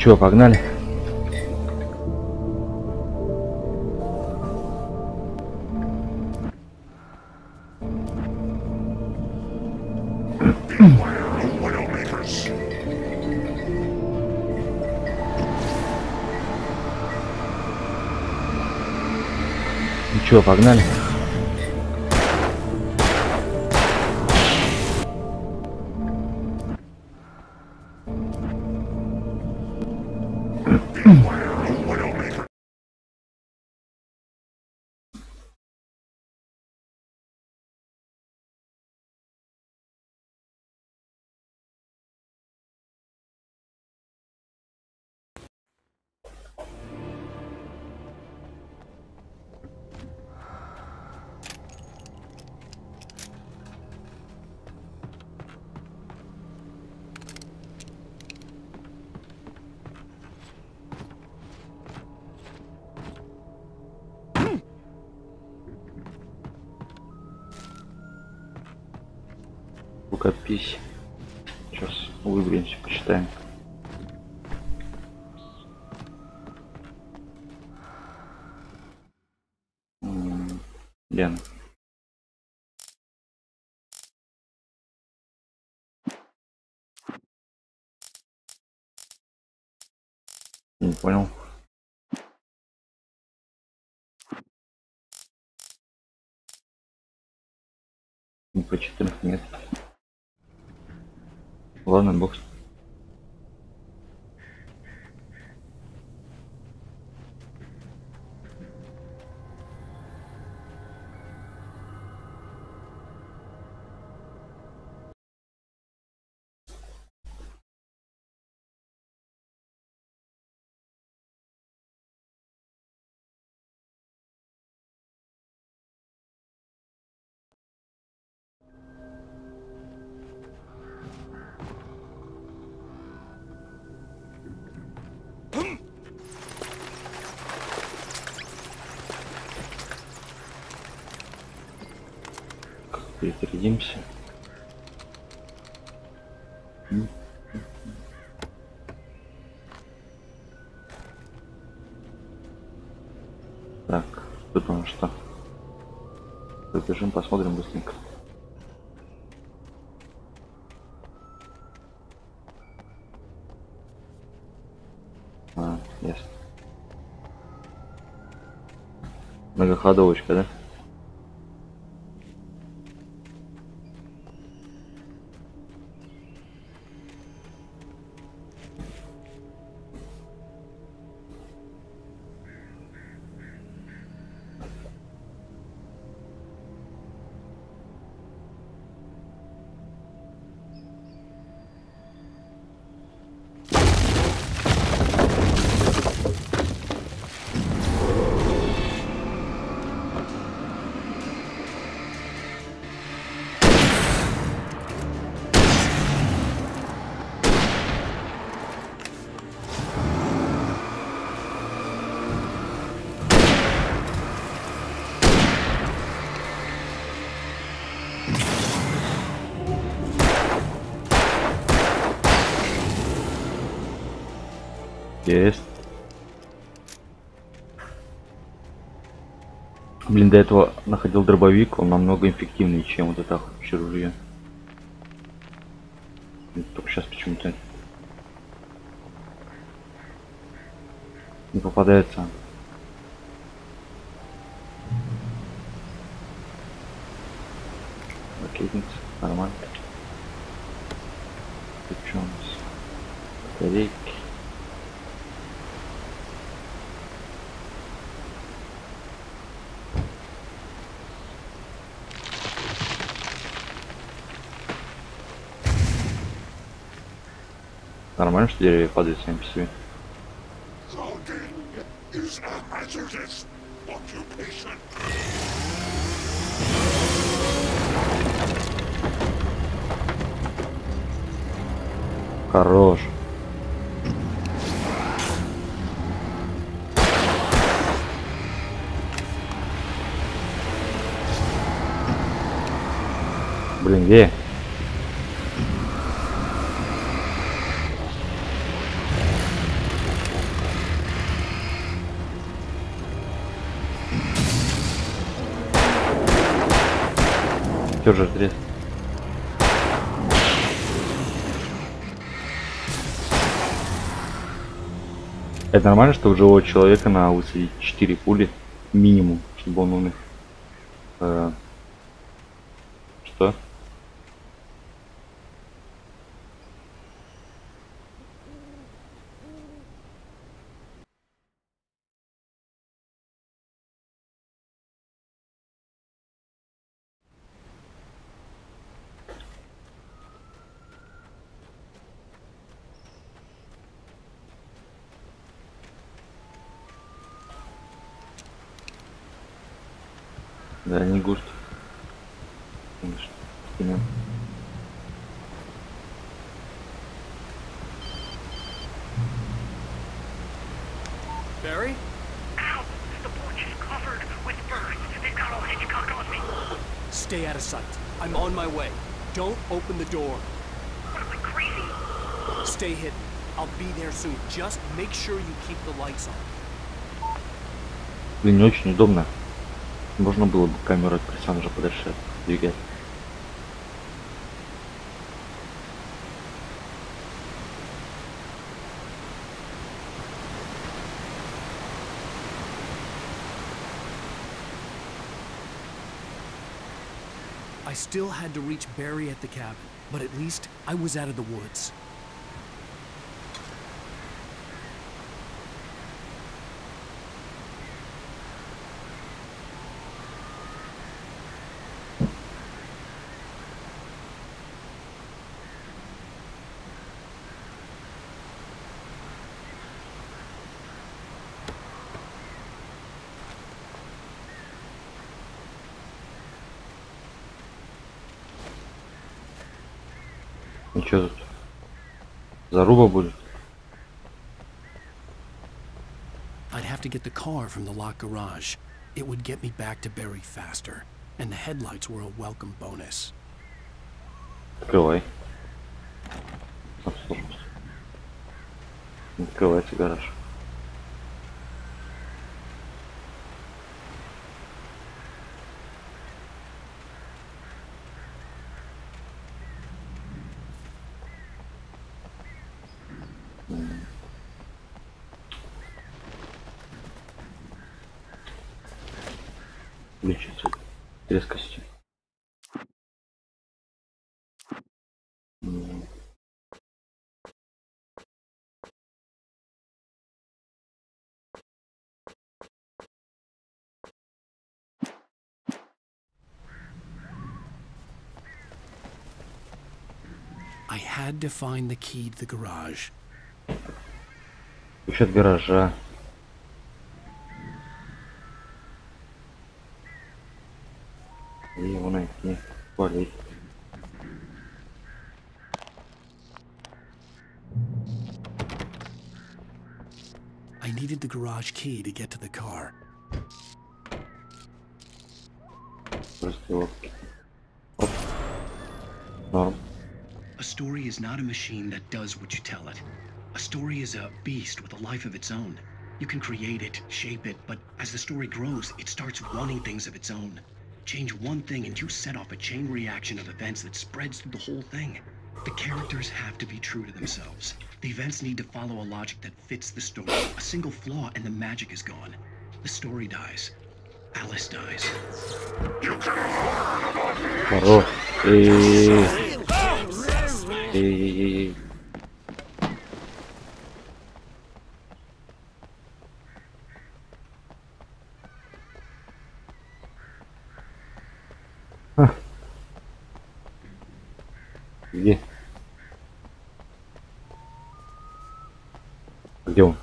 Ничего, погнали. Ничего, погнали. Рукопись. Сейчас выберемся, почитаем. Лен. Не понял. Не прочитанных нет. Ладно, бог. Перезарядимся. Так, тут у нас что? Побежим, посмотрим быстренько. А, ясно. Многоходовочка, да? Есть. Блин, до этого находил дробовик, он намного эффективнее, чем вот это вообще ружье. Только сейчас почему-то не попадается. Ракетница, нормально. Тут что у нас? Батарейки. Нормально, что деревья падают сами по себе. Хорош. Блин, где? Все же отрез. Это нормально, что у живого человека на высадить 4 пули минимум, чтобы он умер? Что? Да, не густо. Конечно. Именно. Barry? Ow! The porch is covered with birds. They've got all Hitchcock on me. Stay out of sight. I'm on my way. Don't open the door. What am I, crazy? Stay hidden. I'll be there soon. Just make sure you keep the lights on. Блин, не очень удобно. Можно было бы камеру от персонажа подальше двигать. I still had to reach Barry at the cabin, but at least I was out of the woods. Ну что тут? Заруба будет? I'd have to get the car from the locked garage. It would get me back to Barry faster, and the headlights were a welcome bonus. Открывай. Открывайте гараж. увеличится резкостью. I had to find the key to the garage. Ключ от гаража. И его найти. Валить. I needed the garage key to get to the car. Просто его. Оп. Норм. A story is not a machine that does what you tell it. A story is a beast with a life of its own. You can create it, shape it, but as the story grows, it starts wanting things of its own. Change one thing and you set off a chain reaction of events that spreads through the whole thing. The characters have to be true to themselves. The events need to follow a logic that fits the story. A single flaw and the magic is gone. The story dies. Alice dies. Хорош. Эй. Где? Где он?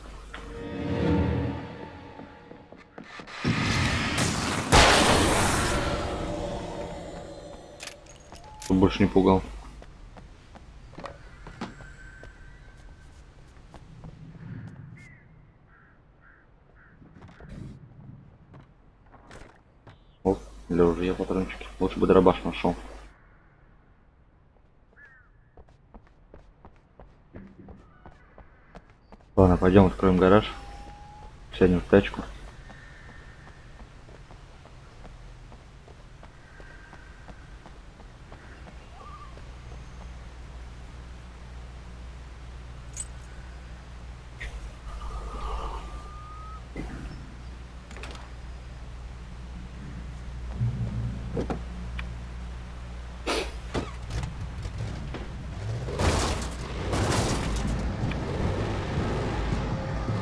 Он больше не пугал. О, для уже я патрончики. Лучше бы дробаш нашел. Ладно, пойдем откроем гараж. Сядем в тачку.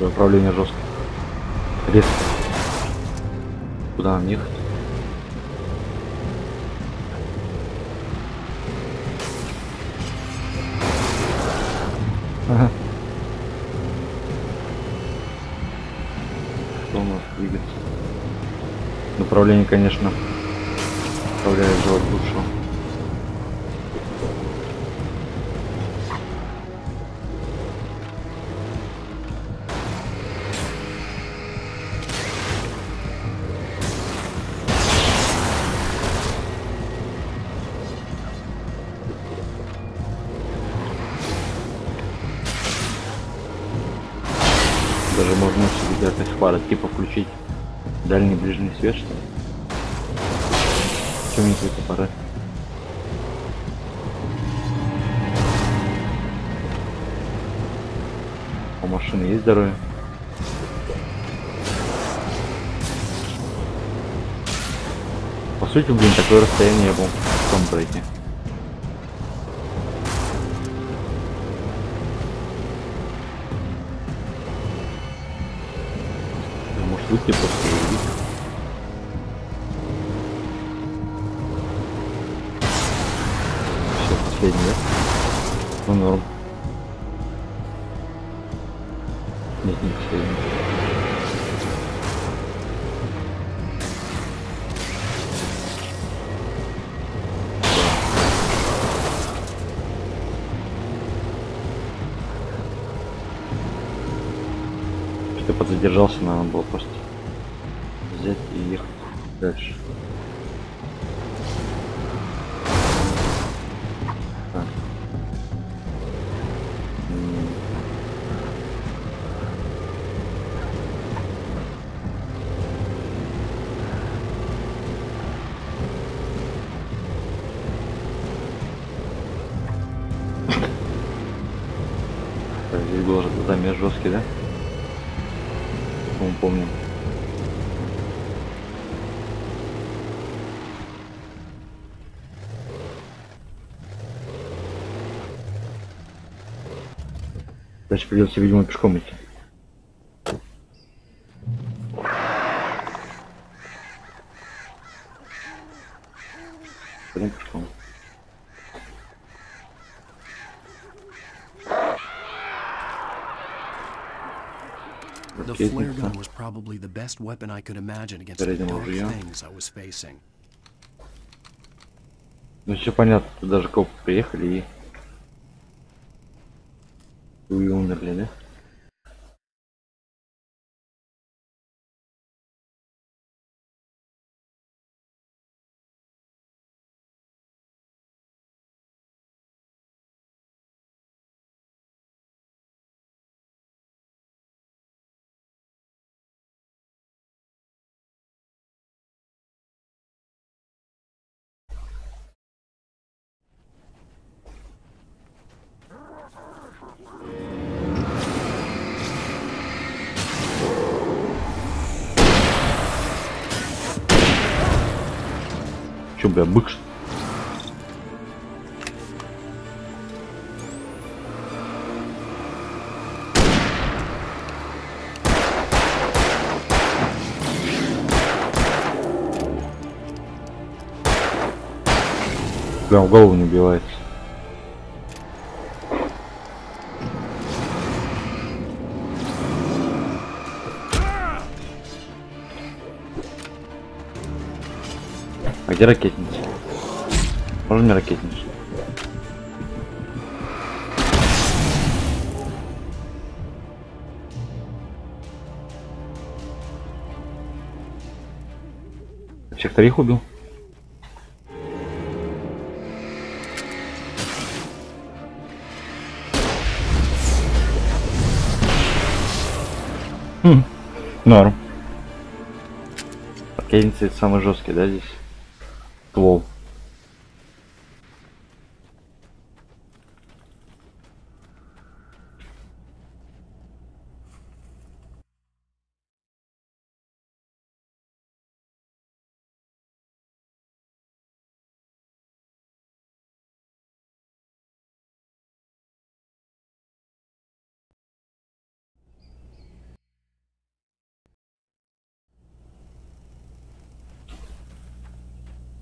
Управление жестко. Резко. Куда нам ехать? Ага. Что у нас двигается? Направление, конечно, управляет желать лучшего. Даже можно себе яркость фары типа включить дальний ближний свет, что ли? Чем не какой-то аппарат? У машины есть здоровье? По сути, блин, такое расстояние я был в том пройти. Выйти просто увидеть. Все, последний, да? Ну, норм. Нет, не последний. Что-то подзадержался, надо было просто взять и ехать дальше. Так. Так, здесь был же замес жесткий, да? Мы помним. Дальше придется, видимо, пешком идти. Пойдем пешком. The flare gun was probably the best weapon I could imagine against the dark things I was facing. Ну все понятно, тут даже копы приехали и умерли, да? Че, бля, бык что ли? Прям в голову не убивается. А где ракетница? Можно мне ракетницу? Всех троих убил? Норм. Ракетница это самый жесткий, да, здесь? Ствол.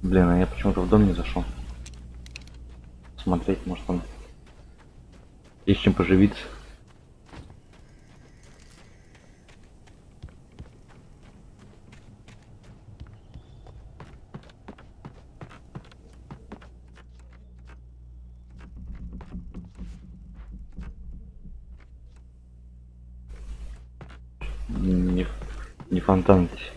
Блин, а я почему-то в дом не зашел. Смотреть, может там есть чем поживиться. Не фонтан здесь.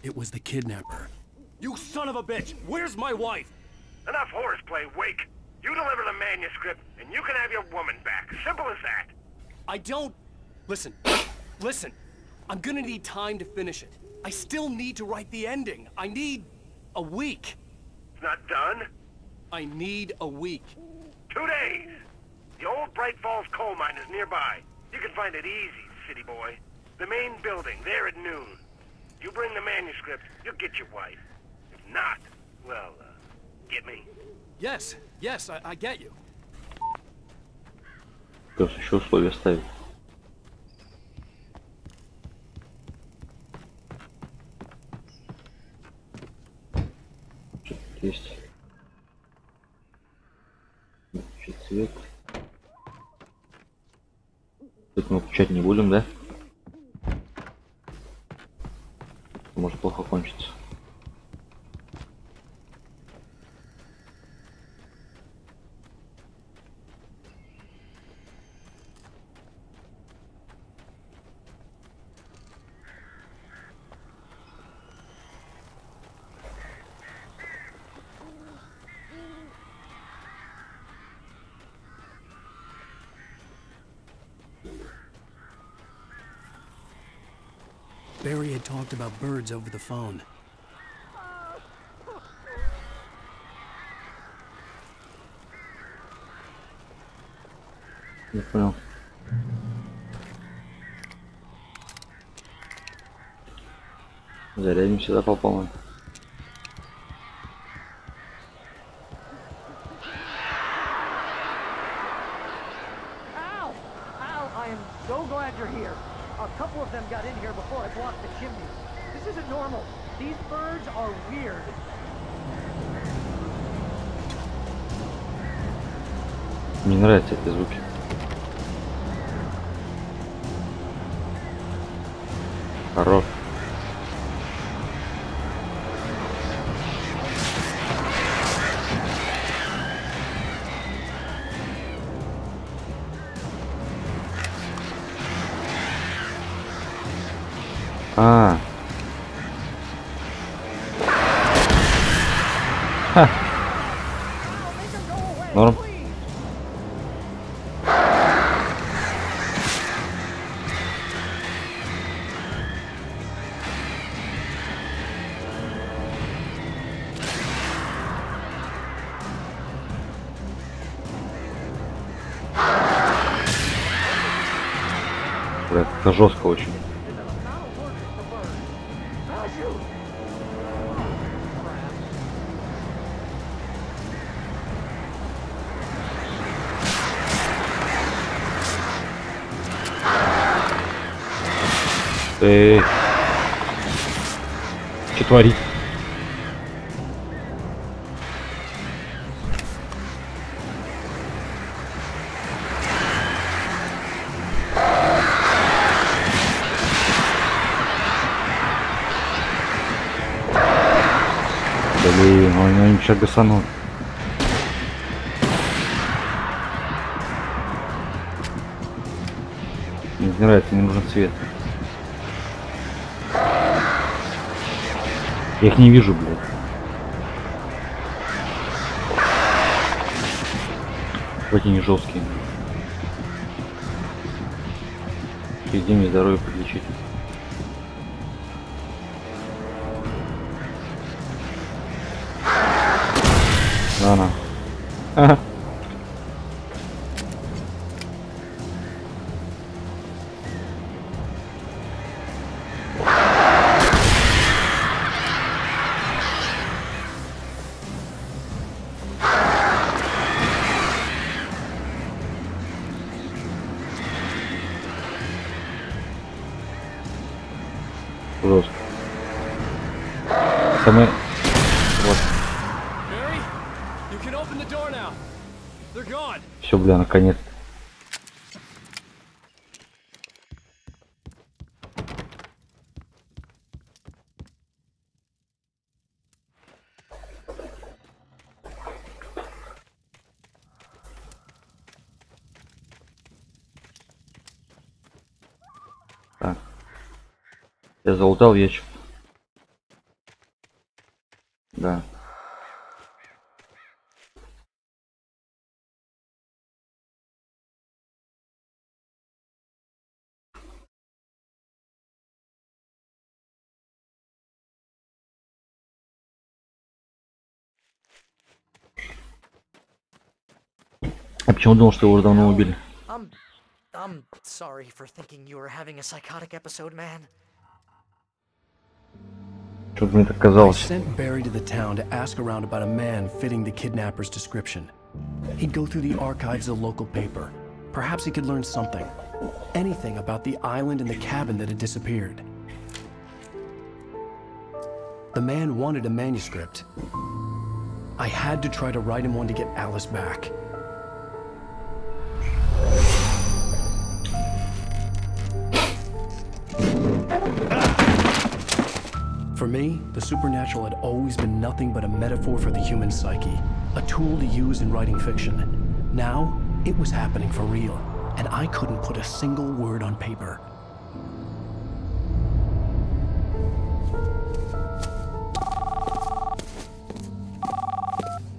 It was the kidnapper. You son of a bitch! Where's my wife? Enough horseplay, Wake. You deliver the manuscript, and you can have your woman back. Simple as that. I don't... Listen. Listen. I'm gonna need time to finish it. I still need to write the ending. I need... a week. It's not done? I need a week. 2 days. The old Bright Falls coal mine is nearby. You can find it easy, city boy. The main building, there at noon. You bring the manuscript, you'll get your wife. If not, well, get me. Yes, yes, I get you. Плюс еще условия ставить. Что-то есть. Цвет. Тут мы включать не будем, да? Может плохо кончится. Barry had talked about birds over the phone. Я понял. Зарядим сюда по полной. Al! Al, I am so glad you're here. A couple of them got in here before I blocked the chimney. This isn't normal. These birds are weird. Мне нравятся эти звуки. Хорош. А. Ха. Норм. Бля, это жестко очень. Что творить? Блин, у него ничего гасанул. Мне не нравится, мне нужен цвет. Я их не вижу, блядь. Хоть они жесткие. Где мне здоровье подлечить? Да, на. Ага. Жестко. Самое... Вот. Все, бля, наконец. Так. Я залутал ящик. Да. А почему думал, что его уже давно убили? I'm sorry for thinking you were having a psychotic episode, man. Что-то мне так I казалось. sent Barry to the town to ask around about a man fitting the kidnapper's description. He'd go through the archives of the local paper. Perhaps he could learn something. Anything about the island and the cabin that had disappeared. The man wanted a manuscript. I had to try to write him one to get Alice back. For me, the supernatural had always been nothing but a metaphor for the human psyche, a tool to use in writing fiction. Now, it was happening for real, and I couldn't put a single word on paper.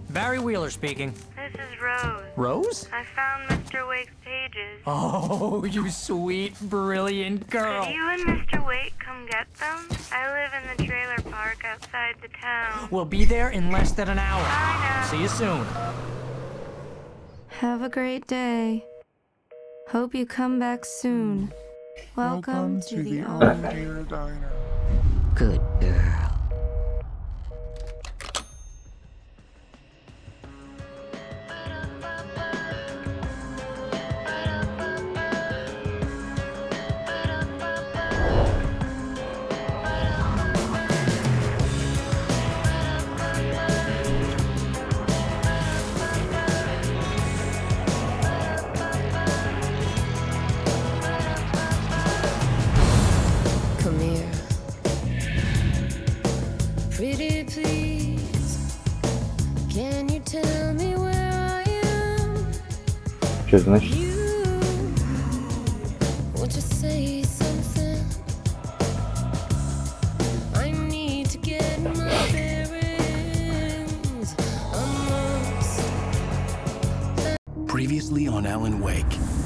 Barry Wheeler speaking. This is Rose. Rose? I found Mr. Wake's pages. Oh, you sweet, brilliant girl. Could you and Mr. Wake come get them? I live in the trailer park outside the town. We'll be there in less than an hour. I know. See you soon. Have a great day. Hope you come back soon. Welcome to the Dear Diner. Good girl. Что это значит? Previously on Alan Wake,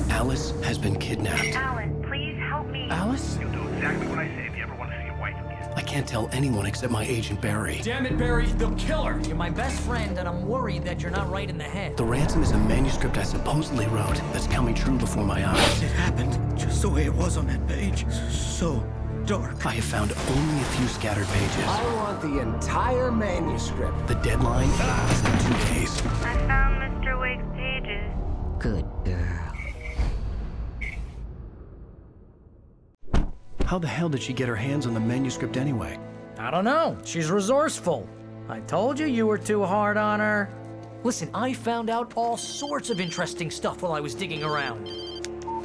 Alice has been kidnapped. Alan, please help me. Alice? You'll do exactly what I say if you ever want to see your wife again. I can't tell anyone except my agent Barry. Damn it, Barry, they'll kill her. You're my best friend, and I'm worried that you're not right in the head. The ransom is a manuscript I supposedly wrote that's coming true before my eyes. It happened just the way it was on that page. So dark. I have found only a few scattered pages. I want the entire manuscript. The deadline is in 2 days. I found Mr. Wake's pages. Good girl. How the hell did she get her hands on the manuscript anyway? I don't know. She's resourceful. I told you were too hard on her. Listen, I found out all sorts of interesting stuff while I was digging around.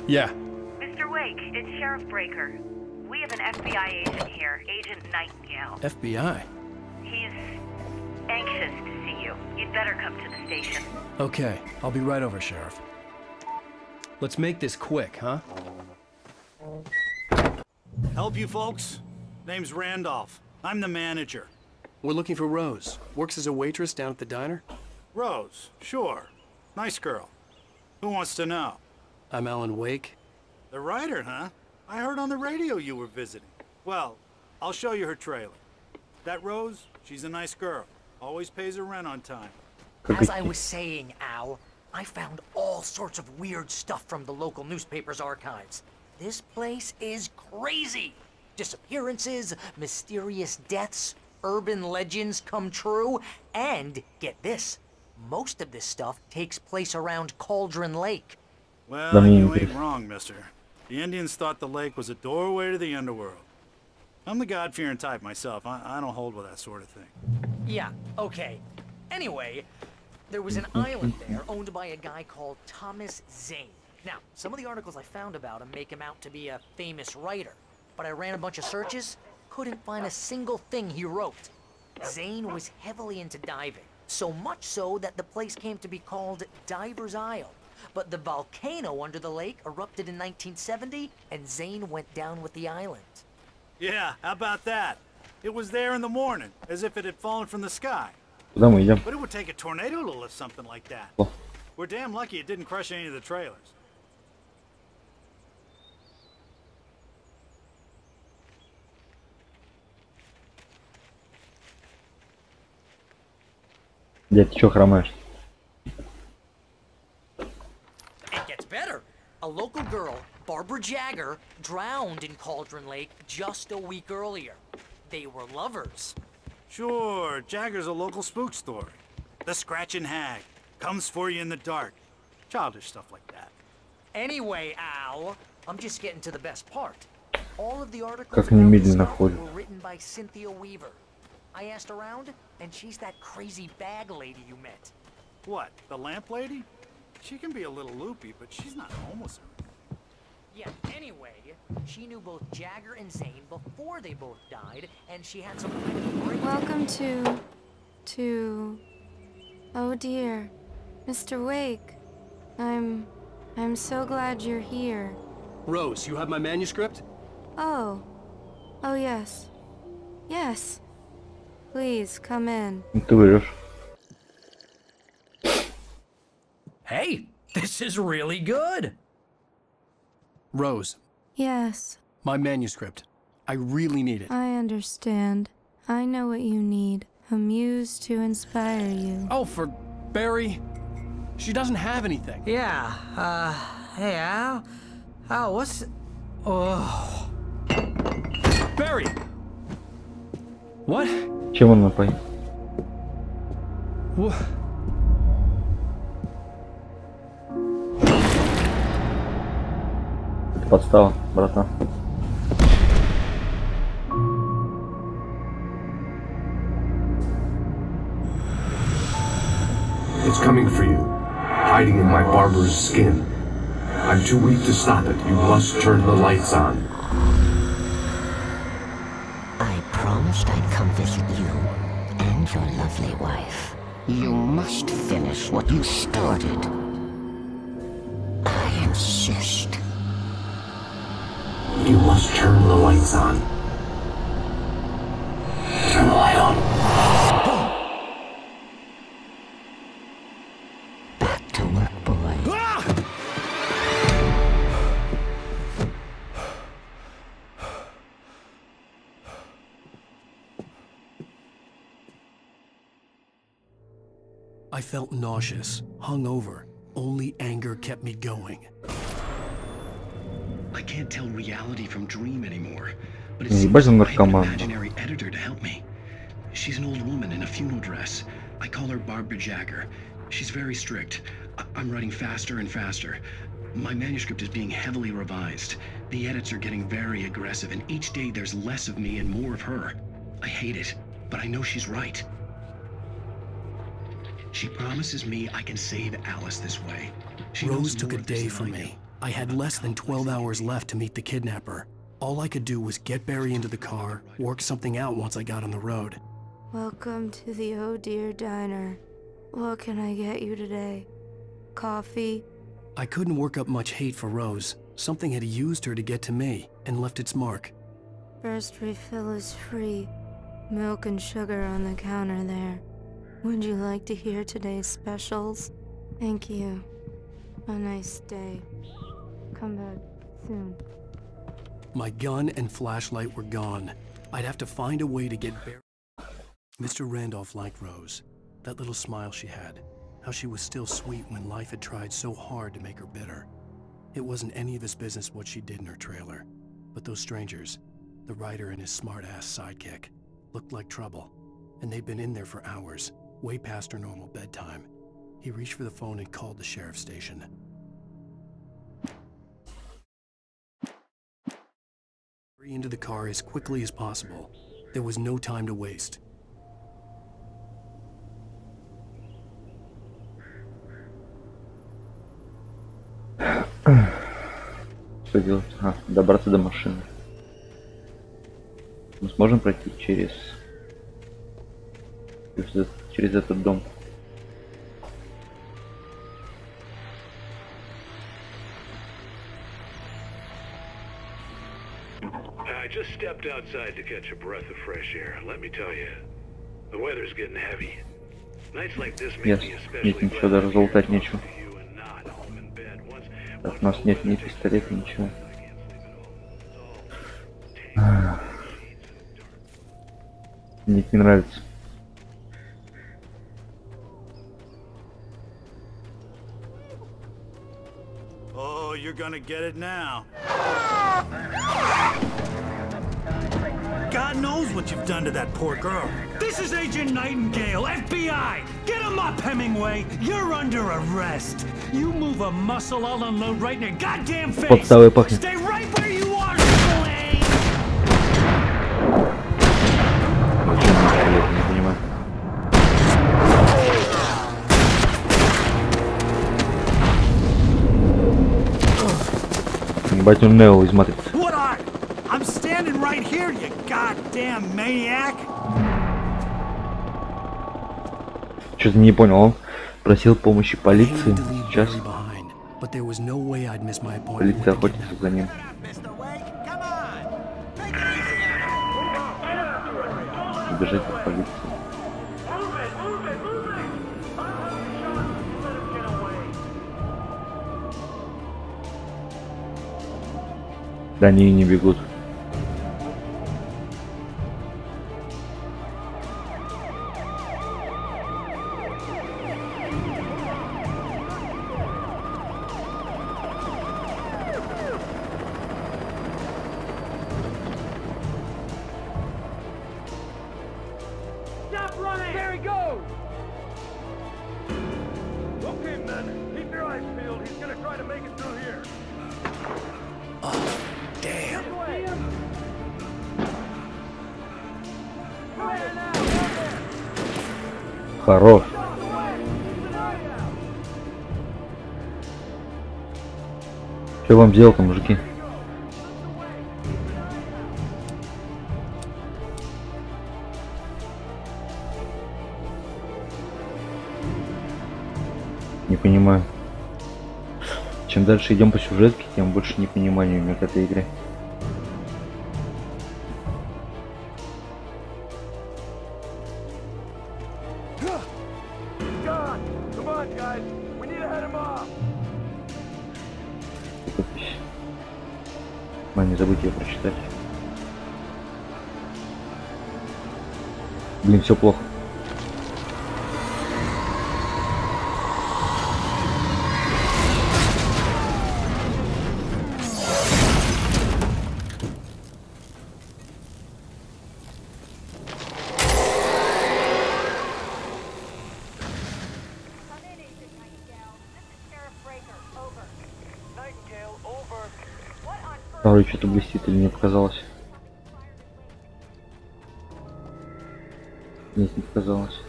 Yeah. Mr. Wake, it's Sheriff Breaker. We have an FBI agent here, Agent Nightingale. FBI? He's anxious to see you. You'd better come to the station. Okay, I'll be right over, Sheriff. Let's make this quick, huh? Help you folks? Name's Randolph. I'm the manager. We're looking for Rose. Works as a waitress down at the diner. Rose, sure. Nice girl. Who wants to know? I'm Alan Wake. The writer, huh? I heard on the radio you were visiting. Well, I'll show you her trailer. That Rose, she's a nice girl. Always pays her rent on time. As I was saying, Al, I found all sorts of weird stuff from the local newspaper's archives. This place is crazy. Disappearances, mysterious deaths, urban legends come true, and get this, most of this stuff takes place around Cauldron Lake. Well, you ain't wrong, mister. The Indians thought the lake was a doorway to the underworld. I'm the God-fearing type myself. I don't hold with that sort of thing. Yeah, okay. Anyway, there was an island there owned by a guy called Thomas Zane. Now, some of the articles I found about him make him out to be a famous writer, but I ran a bunch of searches, couldn't find a single thing he wrote. Zane was heavily into diving, so much so that the place came to be called Diver's Isle. But the volcano under the lake erupted in 1970, and Zane went down with the island. Yeah, how about that? It was there in the morning, as if it had fallen from the sky. Куда мы идем? But it would take a tornado to lift something like that. О. We're damn lucky it didn't crush any of the trailers. Дядь, ты чё хромаешь? It gets better. A local girl, Barbara Jagger, drowned in Cauldron Lake just a week earlier. They were lovers. Sure, Jagger's a local spook story. The Scratching Hag. Comes for you in the dark. Childish stuff like that. Anyway, Al, I'm just getting to the best part. All of the articles Как они about this медленно stuff ходят. were written by Cynthia Weaver. I asked around, and she's that crazy bag lady you met. What, the lamp lady? She can be a little loopy, but she's not homeless. Yeah, anyway, she knew both Jagger and Zane before they both died, and she had some kind of break. Welcome to... Oh dear, Mr. Wake. I'm so glad you're here. Rose, you have my manuscript? Oh yes. Yes. Please, come in. Ты врешь. Hey, this is really good. Rose, Yes, my manuscript. I really need it. I understand. I know what you need. A muse to inspire you. Oh, for Barry? She doesn't have anything. Yeah, Hey, Al. Al, what's... Oh. Barry! What? Чем он напоит? What? Это подстава, братан. It's coming for you, hiding in my barber's skin. I'm too weak to stop it. You must turn the lights on. I promised I'd come visit you and your lovely wife. You must finish what you started. I insist. You must turn the lights on. Turn the light on. Back to work, boy. I felt nauseous, hungover. Only anger kept me going. I can't tell reality from dream anymore, but it Не seems ебать он I have an наркоман. imaginary editor to help me. She's an old woman in a funeral dress. I call her Barbara Jagger. She's very strict. I'm writing faster and faster. My manuscript is being heavily revised. The edits are getting very aggressive, and each day there's less of me and more of her. I hate it, but I know she's right. She promises me I can save Alice this way. She Rose knows took more a of this day than from I do. me. I had less than 12 hours left to meet the kidnapper. All I could do was get Barry into the car, work something out once I got on the road. Welcome to the Oh Dear Diner. What can I get you today? Coffee? I couldn't work up much hate for Rose. Something had used her to get to me and left its mark. First refill is free. Milk and sugar on the counter there. Would you like to hear today's specials? Thank you. A nice day. Come back soon. My gun and flashlight were gone. I'd have to find a way to get Barry. Mr. Randolph liked Rose. That little smile she had. How she was still sweet when life had tried so hard to make her bitter. It wasn't any of his business what she did in her trailer. But those strangers, the writer and his smart-ass sidekick, looked like trouble. And they'd been in there for hours, way past her normal bedtime. He reached for the phone and called the sheriff's station. Hurry into the car as quickly as possible. There was no time to waste. Что делать? А, добраться до машины. Мы сможем пройти через этот дом. I just stepped outside to catch a breath of fresh air. Let me tell you, the weather's getting heavy. Nights like this make me especially Нет, ничего, даже залутать нечего. Так, у нас нет ни пистолета, ничего. Мне это не нравится. Oh, you're gonna get it now. God knows what you've done to that poor girl. This is Agent Nightingale, FBI! Get him up, Hemingway! You're under arrest! You move a muscle, I'll unload right in your goddamn face! Подставой пахнет. Stay right where you are, Slade! Я не понимаю. Ебать, он Нео из матрицы. What are? I'm standing right here, you goddamn maniac! Что-то не понял, он просил помощи полиции. Сейчас полиция охотится за ним. Убежать от полиции. Да они и не бегут. Хорош. Что вам сделал-то, мужики? Не понимаю. Чем дальше идем по сюжетке, тем больше непонимания у меня к этой игре. Не забудь ее прочитать. Блин, все плохо. Второй что-то блестит или мне показалось? Нет, не показалось.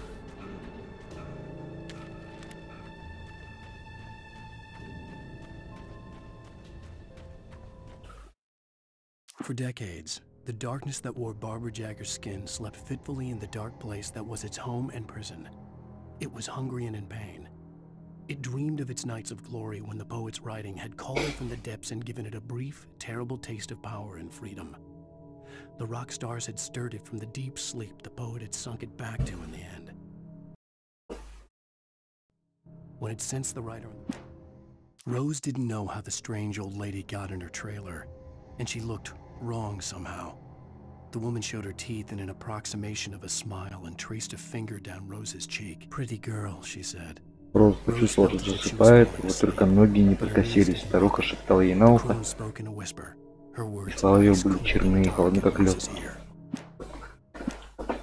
For decades, the darkness that wore Barbara Jagger's skin slept fitfully in the dark place that was its home and prison. It was hungry and in pain. It dreamed of its nights of glory when the poet's writing had called it from the depths and given it a brief, terrible taste of power and freedom. The rock stars had stirred it from the deep sleep the poet had sunk it back to in the end. When it sensed the writer, Rose didn't know how the strange old lady got in her trailer, and she looked wrong somehow. The woman showed her teeth in an approximation of a smile and traced a finger down Rose's cheek. Pretty girl, she said. Роуз почувствовала, что засыпает, вот только ноги не подкосились. Старуха шептала ей на ухо. В голове были черные и холодны, как лед.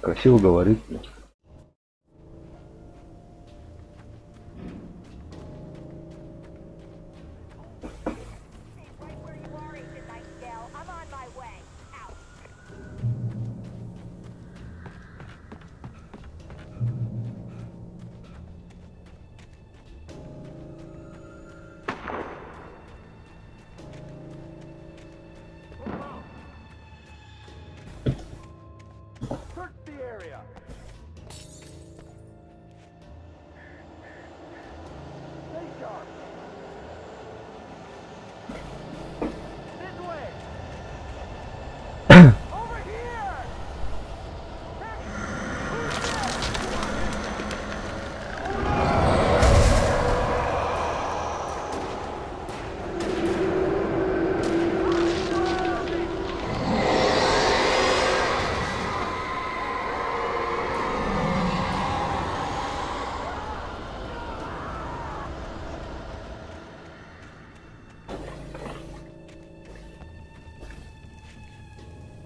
Красиво говорит.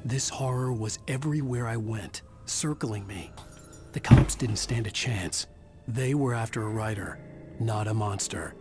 This horror was everywhere I went, circling me. The cops didn't stand a chance. They were after a writer, not a monster.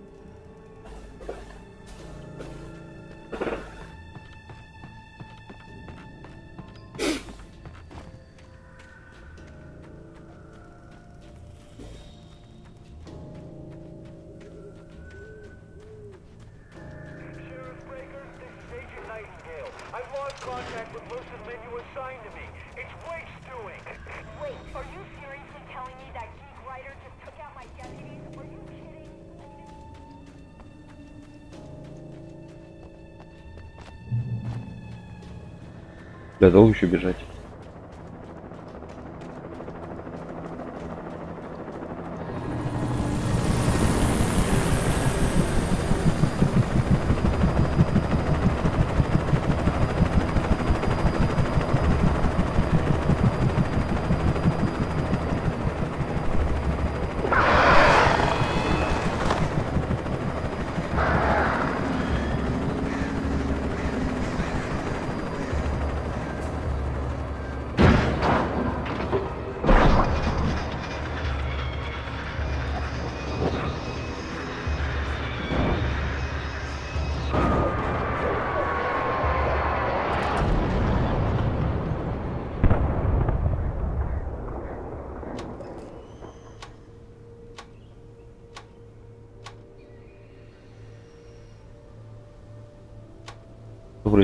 Да долго еще бежать?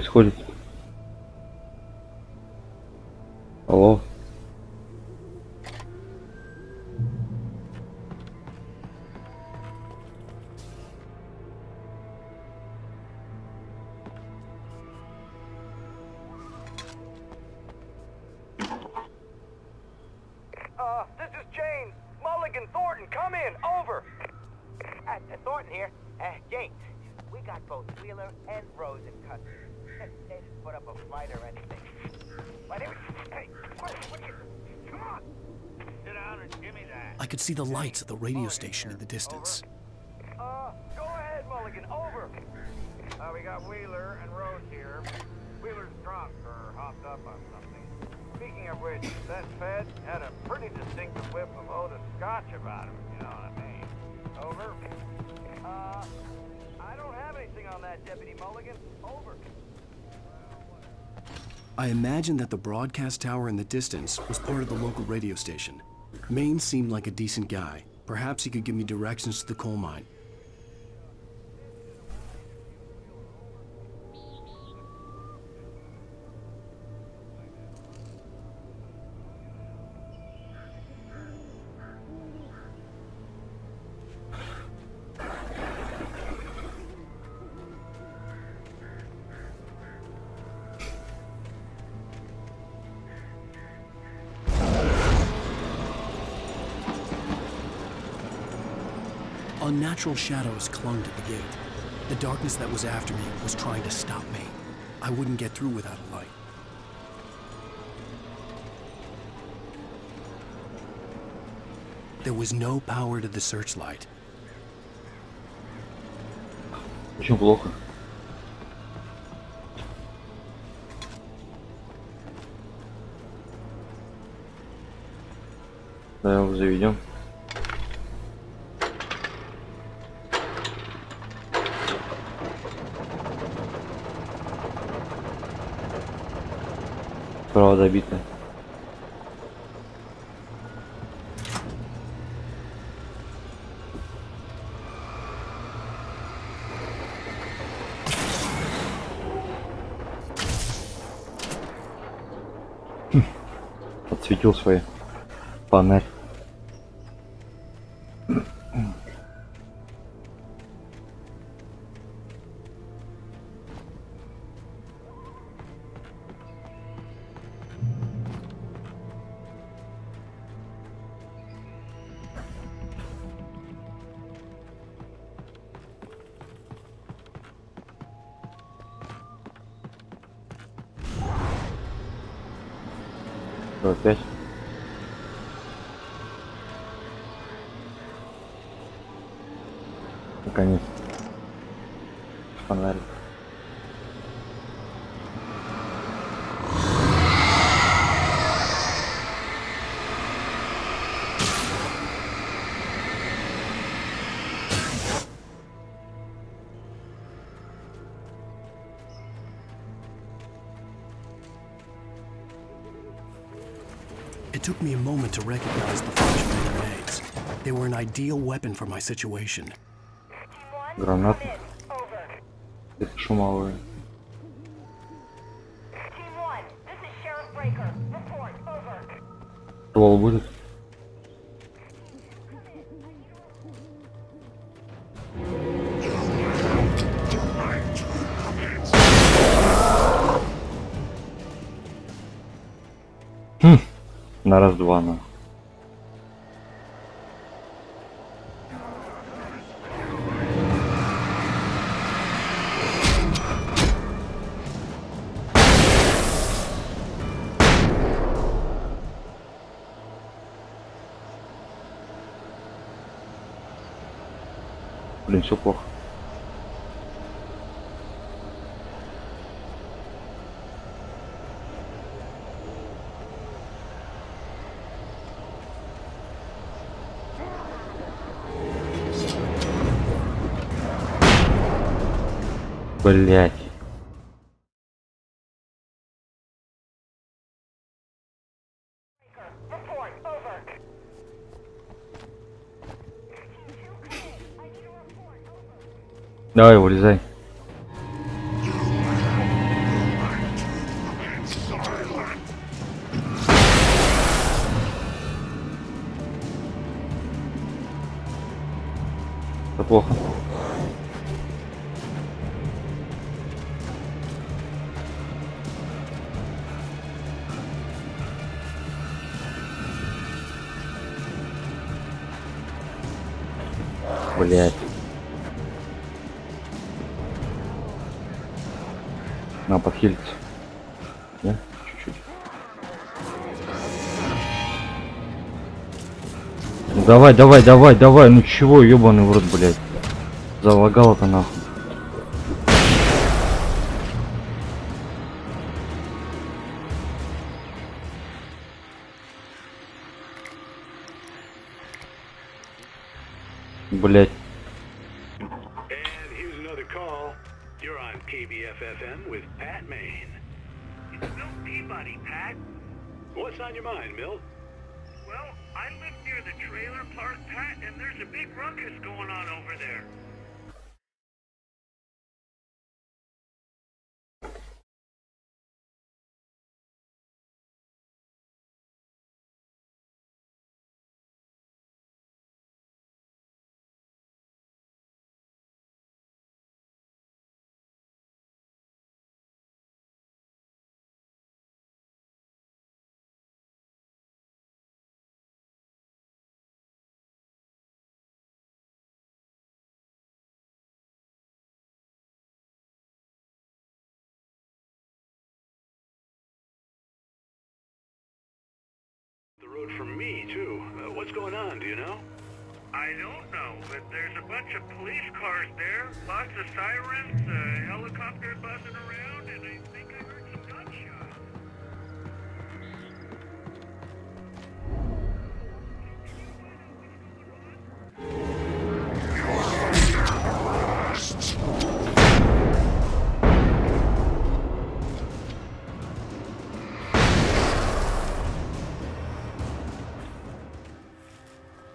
происходит? Алло? This is James. Mulligan, Thornton, come in. Over. Thornton here. James, we got both Wheeler and Rose in custody. They didn't put up a fight or anything. But hey, what are you... Come on. Sit down and give me that. I could see the lights at the radio station in the distance. Go ahead, Mulligan. Over. We got Wheeler and Rose here. Wheeler's drunk or hopped up on something. Speaking of which, that Fed had a pretty distinctive whiff of Otis Scotch about him, you know what I mean? Over. I don't have anything on that, Deputy Mulligan. Over. I imagined that the broadcast tower in the distance was part of the local radio station. Maine seemed like a decent guy. Perhaps he could give me directions to the coal mine. Unnatural shadows clung to the gate. The darkness that was after me was trying to stop me. I wouldn't get through without a light. There was no power to the searchlight. Очень плохо. Да, его заведем. Право добито. Подсветил свой фонарь. Опять. Наконец. Фонарик. It took me a moment to recognize the flashbang grenades. They were an ideal weapon for my situation. Гранат. Это шумовые. Ствол будет? На раз-два, на. Блин, все плохо. Блять. Давай, вылезай. Это плохо. Блять. На, подхилиться. Да? Чуть-чуть. Ну, давай, давай, давай, давай. Ну чего, ёбаный в рот, блядь. Залагало-то нахуй. Блять. And here's another call. You're on KBFFM with Pat Maine. It's Mill Peabody, Pat. What's on your mind, Mill? Well, I live near the trailer park, Pat, and there's a big ruckus going on over there. The road from me, too. What's going on, do you know? I don't know, but there's a bunch of police cars there, lots of sirens, a helicopter buzzing around, and I think I heard some gunshots.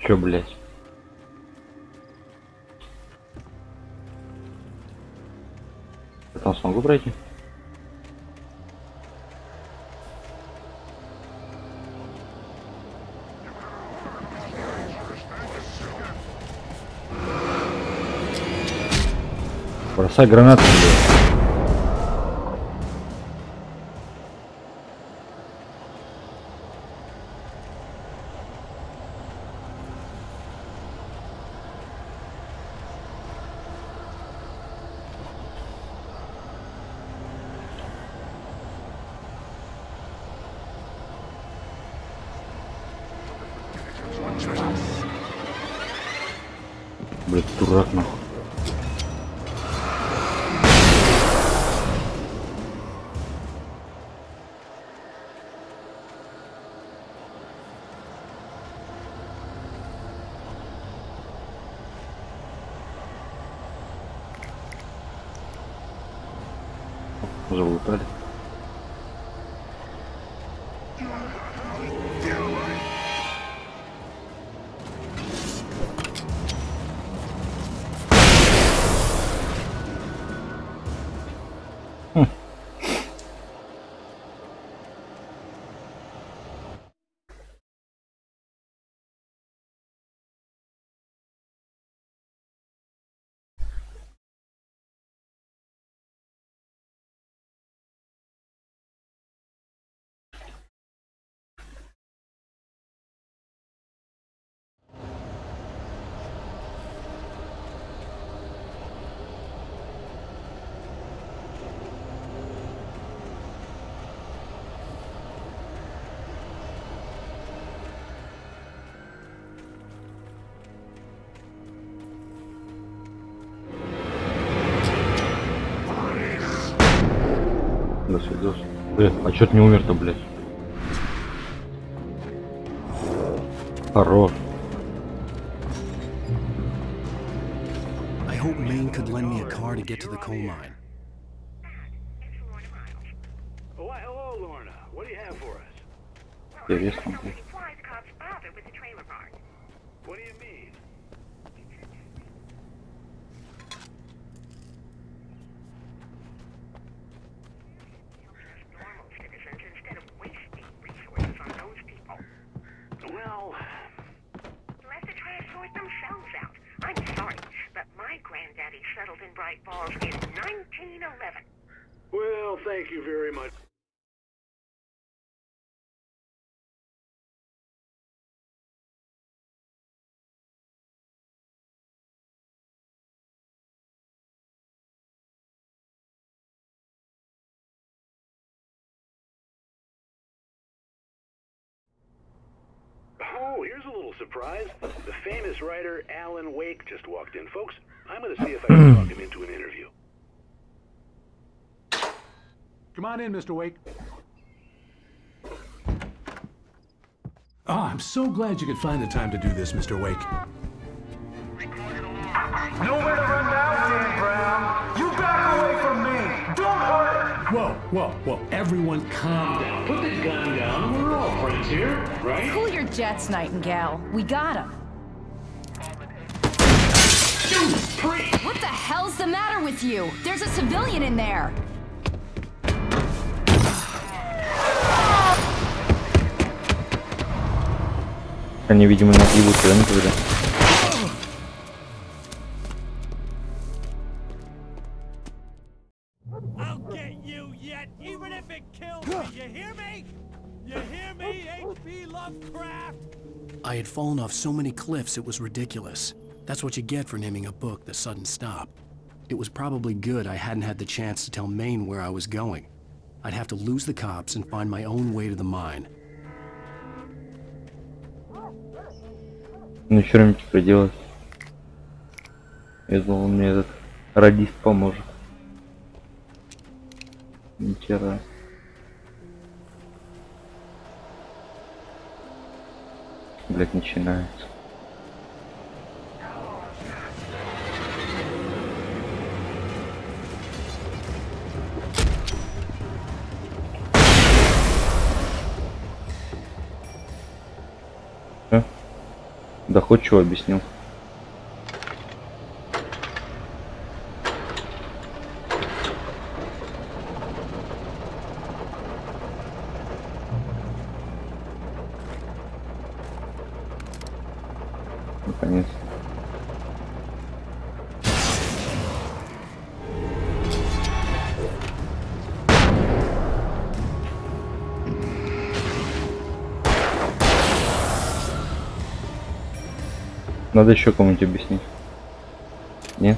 Чё, блять? Я там смогу пройти? Бросай гранату, блядь. Блядь, дурак нахуй. Залутали. До свидос. Блядь, а чё ты не умер-то, блядь? Хорош. I hope Maine could lend me a car to get to the coal mine. Oh, hello, Lorna. What do you have for us? Интересно, блядь. What do you mean? Well, let the trash sort themselves out. I'm sorry, but Bright Falls in 1911. Well, thank you very much. Oh, here's a little surprise. The famous writer Alan Wake just walked in. Folks, I'm going to see if I can talk him into an interview. Come on in, Mr. Wake. Oh, I'm so glad you could find the time to do this, Mr. Wake. Nowhere to run now, Dan Brown. You back away from me. Don't hurt. Whoa. Everyone calm down. Put the gun down. We're all friends here, right? Cool your jets, Nightingale. We got him. What the hell's the matter with you? There's a civilian in there. Они, видимо, нагибут туда никогда. I'll get you yet, even if it kills me. You hear me? You hear me, H.P. Lovecraft? I had fallen off so many cliffs it was ridiculous. That's what you get for naming a book The Sudden Stop. It was probably good I hadn't had the chance to tell Maine where I was going. I'd have to lose the cops and find my own way to the mine. Ну что мне теперь делать? Я думал, мне этот радист поможет. Нихера. Блять, начинается. Доходчиво объяснил. Наконец. Надо еще кому-нибудь объяснить. Нет?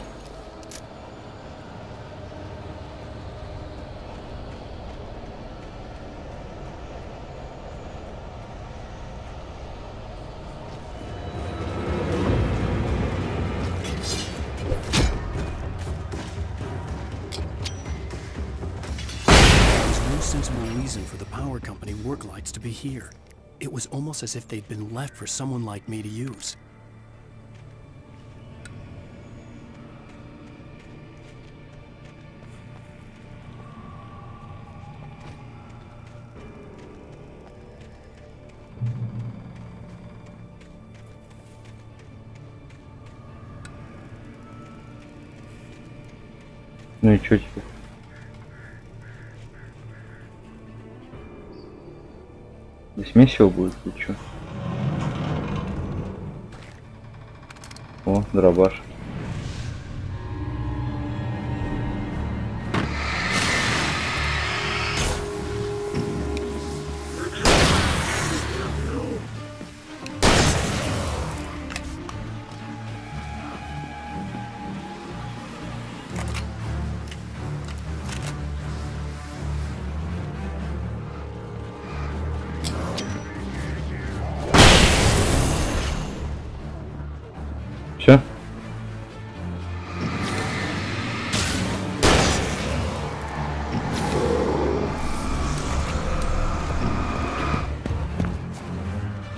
There's no sensible reason for the power company work lights to be here. It was almost as if they'd been left for someone like me to use. Ну и чё теперь? Здесь месиво будет или чё? О, дробаш. Все?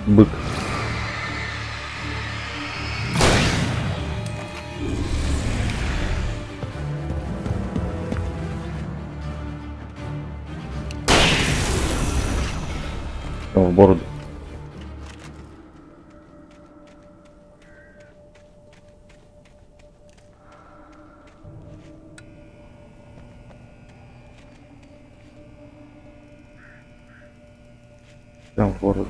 Бык. В бороду. Прям в бороду.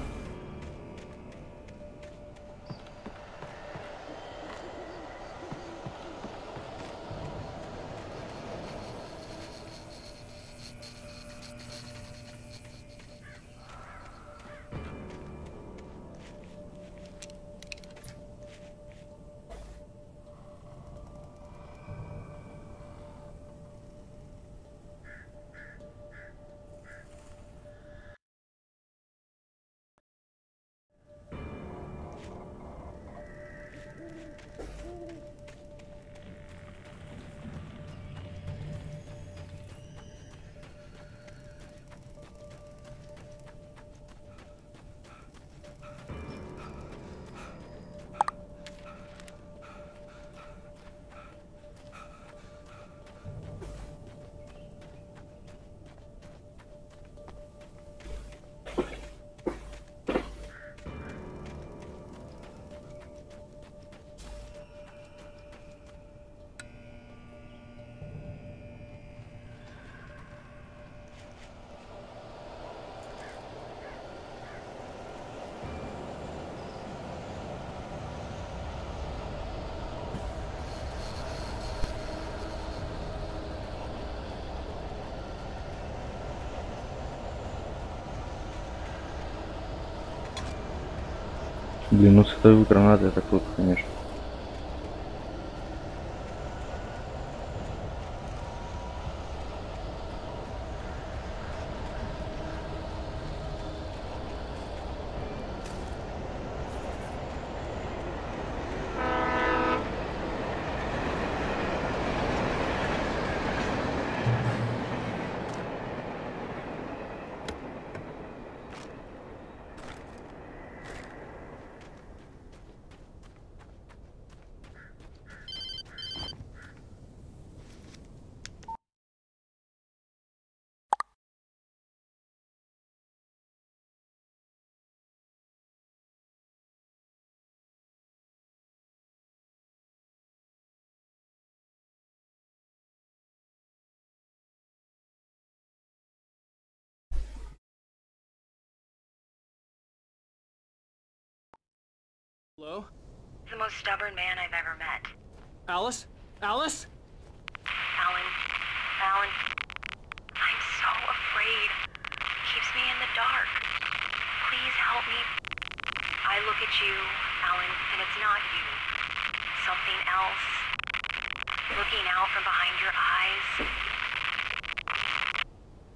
Длину световой гранаты это круто, конечно. Hello? The most stubborn man I've ever met. Alice? Alice? Alan. Alan. I'm so afraid. Keeps me in the dark. Please help me. I look at you, Alan, and it's not you. Something else. Looking out from behind your eyes.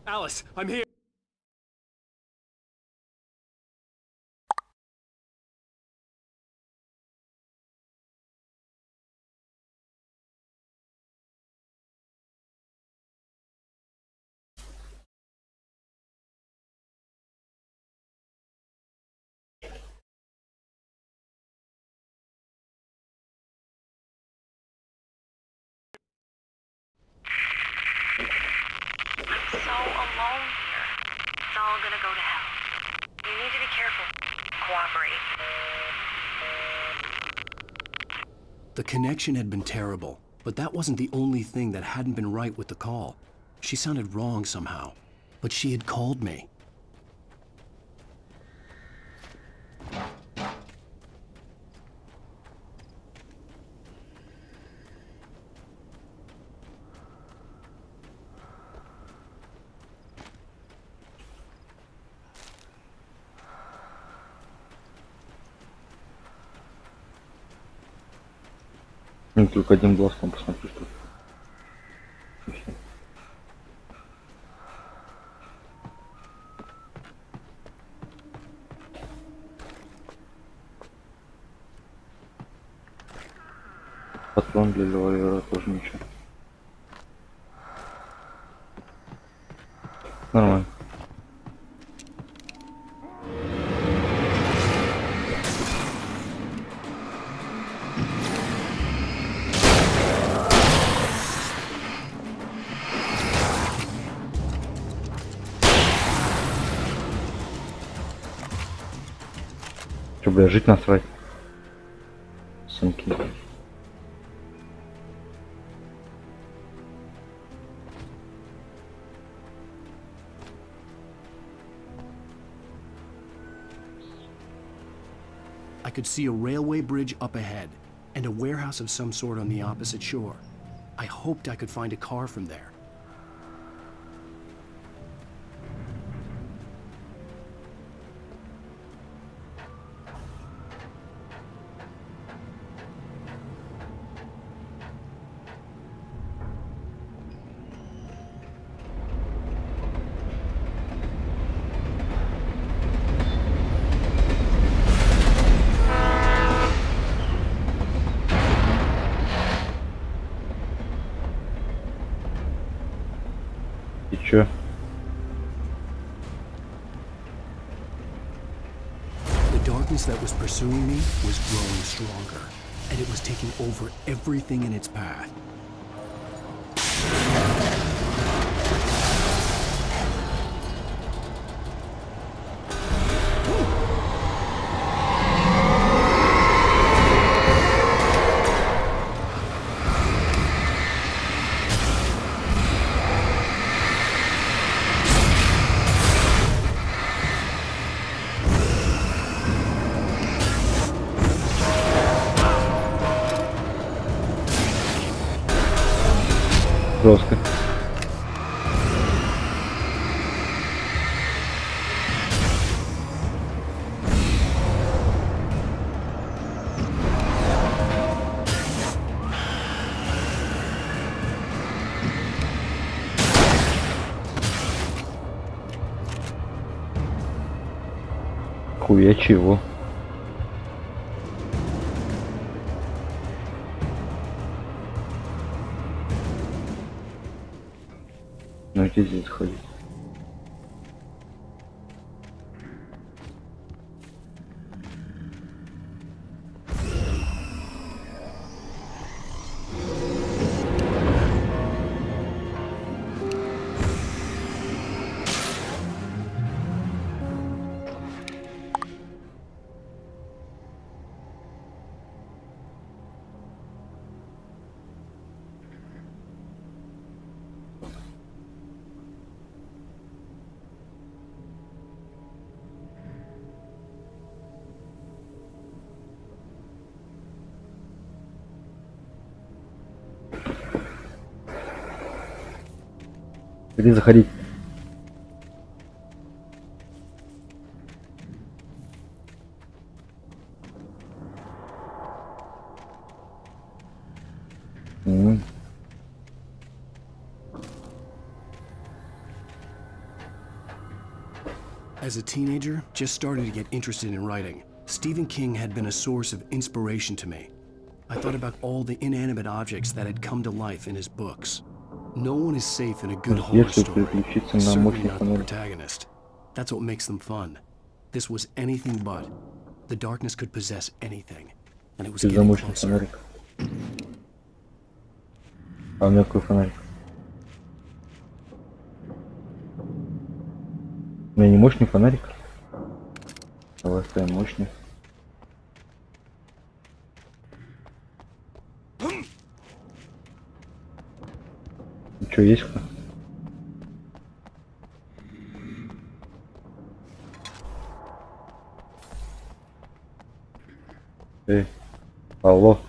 Alice, I'm here. Alone here. It's all gonna go to hell. You need to be careful. Cooperate. The connection had been terrible, but that wasn't the only thing that hadn't been right with the call. She sounded wrong somehow, but she had called me. Ну, только один глаз там посмотрю, что. Патрон для револьвера тоже ничего. Нормально. Че, бля, жить насрать. Сынки. I could see a railway bridge up ahead, and a warehouse of some sort on the opposite shore. I hoped I could find a car from there. Чё? The darkness that was pursuing me was growing stronger, and it was taking over everything in its path. Жестко. Нихуя чего. Ну где здесь ходить? Где заходить? As a teenager, just started to get interested in writing. Stephen King had been a source of inspiration to me. I thought about all the inanimate objects that had come to life in his books. No one is safe in a good horror story, certainly not the protagonist. That's what makes them fun. This was anything but. The darkness could possess anything, and it was getting closer. А у меня какой фонарик? У меня не мощный фонарик. Давай ставим мощный. Что, есть кто? Эй, алло.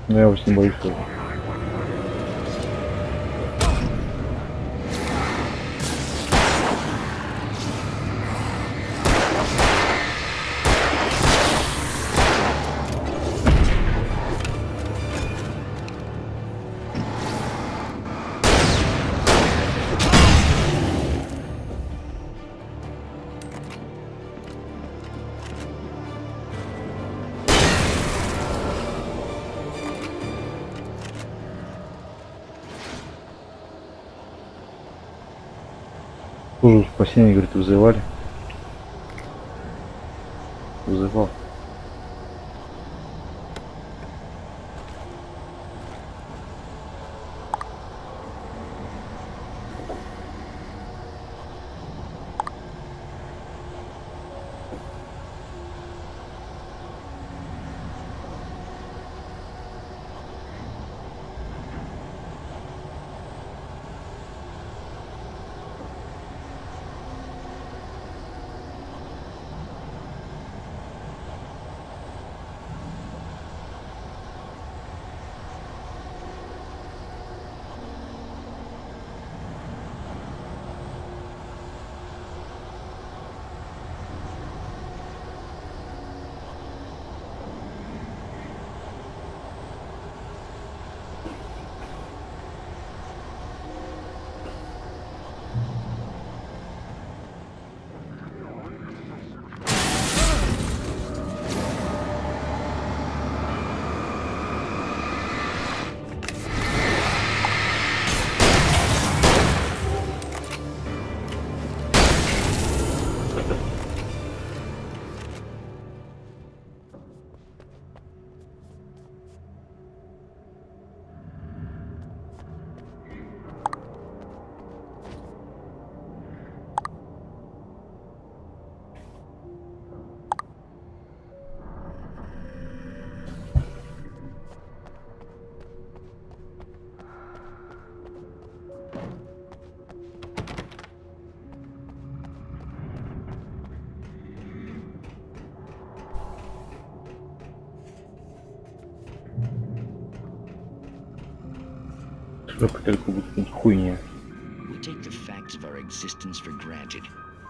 Ну я очень боюсь тоже. Службу спасения, говорит, вызывали. Вызывал. Только будет хуйня.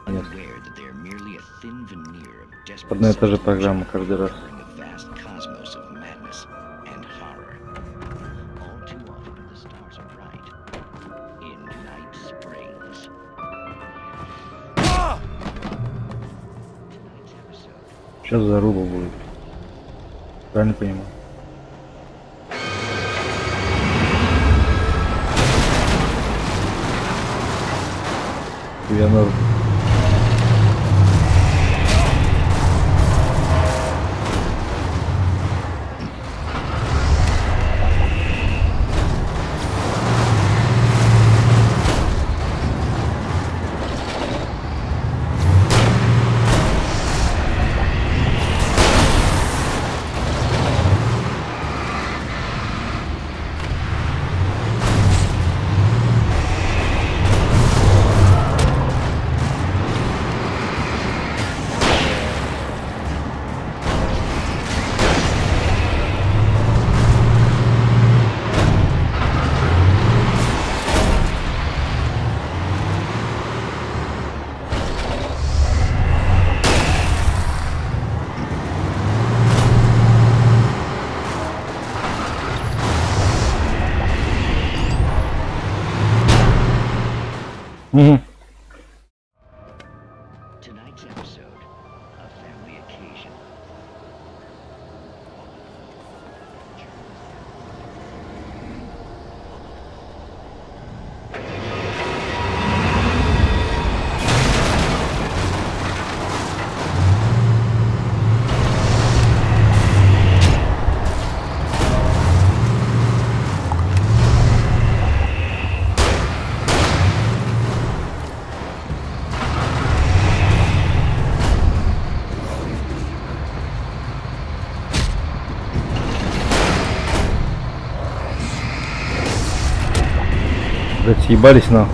Нет. Одна и та же программа каждый раз. vast cosmos of madness and horror. All too often, the stars are bright. In Night Springs. Сейчас заруба будет. Правильно понимаю? Я норм. Tonight's episode, a family occasion. Блять, съебались на.